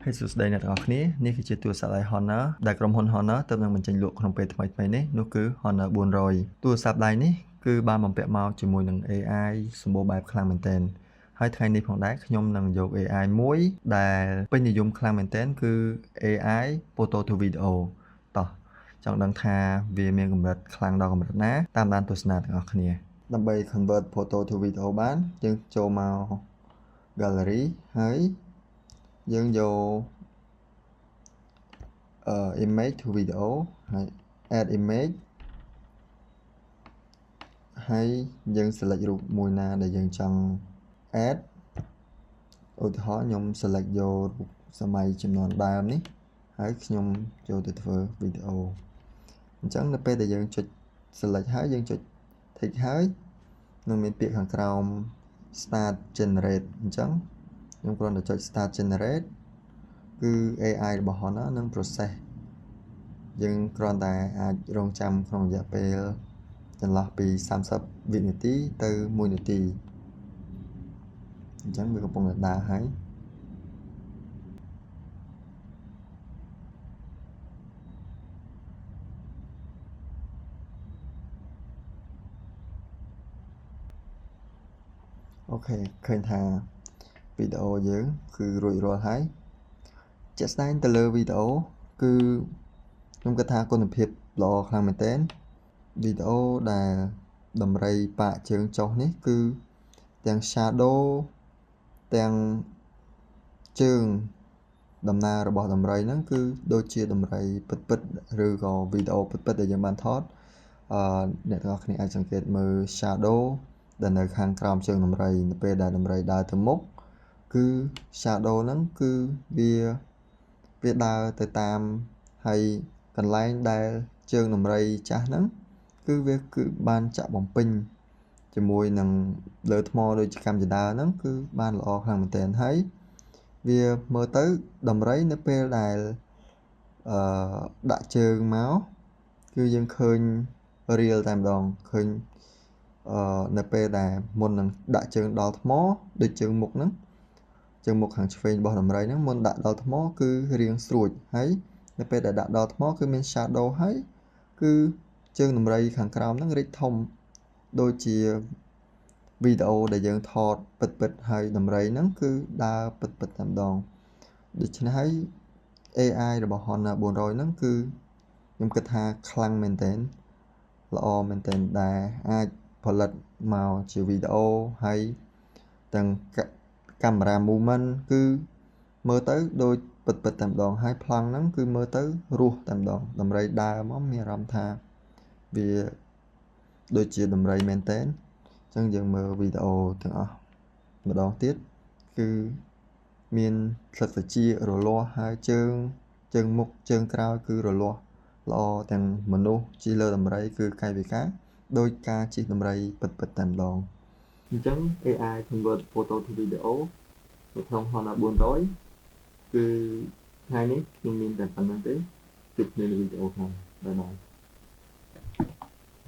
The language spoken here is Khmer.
ហើយសួស្តីអ្នកទាំងអស់គ្នានេះគឺជាទូរស័ព្ទ Honor ដែលក្រុមហ៊ុន Honor ទើបនឹងបញ្ចេញលក់ក្នុងពេលថ្មីៗនេះនោះគឺ Honor 400ទូរស័ព្ទដៃនេះគឺបានបំពាក់មកជាមួយនឹង AI សម្បូរបែបខ្លាំងមែនទែនហើយថ្ងៃនេះផងដែរខ្ញុំនឹងយក AI មួយដែលពេញនិយមខ្លាំងមែនទែនគឺ AI Photo to Video តោះចង់ដឹងថាវាមានកម្រិតខ្លាំងដល់កម្រិតណាតាមដានទស្សនាទាំងអស់គ្នាដើម្បី convert photo to video បានយើងចូលមក gallery ហើយយើងយក image to video ហើយ add image ហើយយើង select រូបមួយណាដែលយើងចង់ add ឧទាហរណ៍ខ្ញុំ select យករូបសម័យចំនួនដើមនេះហើយខ្ញុំចូលទៅធ្វើវីដេអូអញ្ចឹងនៅពេលដែលយើងចុច select ហើយយើងចុច tick ហើយនឹងមានពាក្យខាងក្រោម start generate អញ្ចឹងខ្ញុំគ្រាន់តែចុច start generate គឺ AI របស់ Honor នឹង process យើងគ្រាន់តែអាចរងចាំក្នុងរយៈពេលចន្លោះពី30វិនាទីទៅ1នាទីអញ្ចឹងវាកំពុងតែដើរហើយអូខេឃើញថាវីដេអូយើងគឺរួចរាល់ហើយជាក់ស្ដែងទៅលើវីដេអូគឺខ្ញុំគិតថាគុណភាពល្អខ្លាំងមែនទែនវីដេអូដែលដំរីប៉ាកជើងចុះនេះគឺទាំង shadow ទាំងជើងដំណើររបស់ដំរីហ្នឹងគឺដូចជាដំរីពិតៗឬក៏វីដេអូពិតៗដែលយើងបានថតអ្នកទាំងអស់គ្នាអាចសង្កេតមើល shadow ដែលនៅខាងក្រោមជើងដំរីនៅពេលដែលដំរីដើរទៅមុខគឺ shadow ហ្នឹងគឺវាដើរទៅតាមហើយកន្លែងដែលជើងដំរីចាស់ហ្នឹងគឺវាគឺបានចាក់បំពេញជាមួយនឹងលើថ្មដូចជាកម្មជាដើហ្នឹងគឺបានល្អខ្លាំងមែនទែនហើយវាមើលទៅដំរីនៅពេលដែលដាក់ជើងមកគឺយើងឃើញរៀលតែម្ដងឃើញនៅពេលដែលមុននឹងដាក់ជើងដល់ថ្មដូចជើងមុខហ្នឹងជើងមុខខាងឆ្វេងរបស់ដំរីហ្នឹងមុនដាក់ដល់ថ្មគឺរាងស្រួចហើយនៅពេលដែលដាក់ដល់ថ្មគឺមាន shadow ហើយគឺជើងដំរីខាងក្រោមហ្នឹងរីកធំដូចជាវីដេអូដែលយើងថតពិតហើយដំរីហ្នឹងគឺដើរពិតតែម្ដងដូច្នេះហើយ AI របស់ Honor 400ហ្នឹងគឺខ្ញុំគិតថាខ្លាំងមែនទែនល្អមែនទែនដែលអាចផលិតមកជាវីដេអូហើយទាំងកាមេរ៉ា movement គឺមើលទៅដូចពិតតែម្ដងហើយប្លង់ហ្នឹងគឺមើលទៅរស់តែម្ដងដំរីដើរមកមានអារម្មណ៍ថាវាដូចជាដំរីមែនទែនអញ្ចឹងយើងមើលវីដេអូទាំងអស់ម្ដងទៀតគឺមានស្លឹកត្រចៀករលាស់ហើយជើងមុខជើងក្រោយគឺរលាស់ល្អទាំងមនុស្សជិះលើដំរីគឺកាយវិការដោយការជិះដំរីពិតតែម្ដងអញ្ចឹង AI convert photo to video នៅក្នុង Honor 400គឺថ្ងៃនេះខ្ញុំមានតែប៉ុណ្្នឹងទេជួបគ្នានៅវីដេអូខាងក្រោយ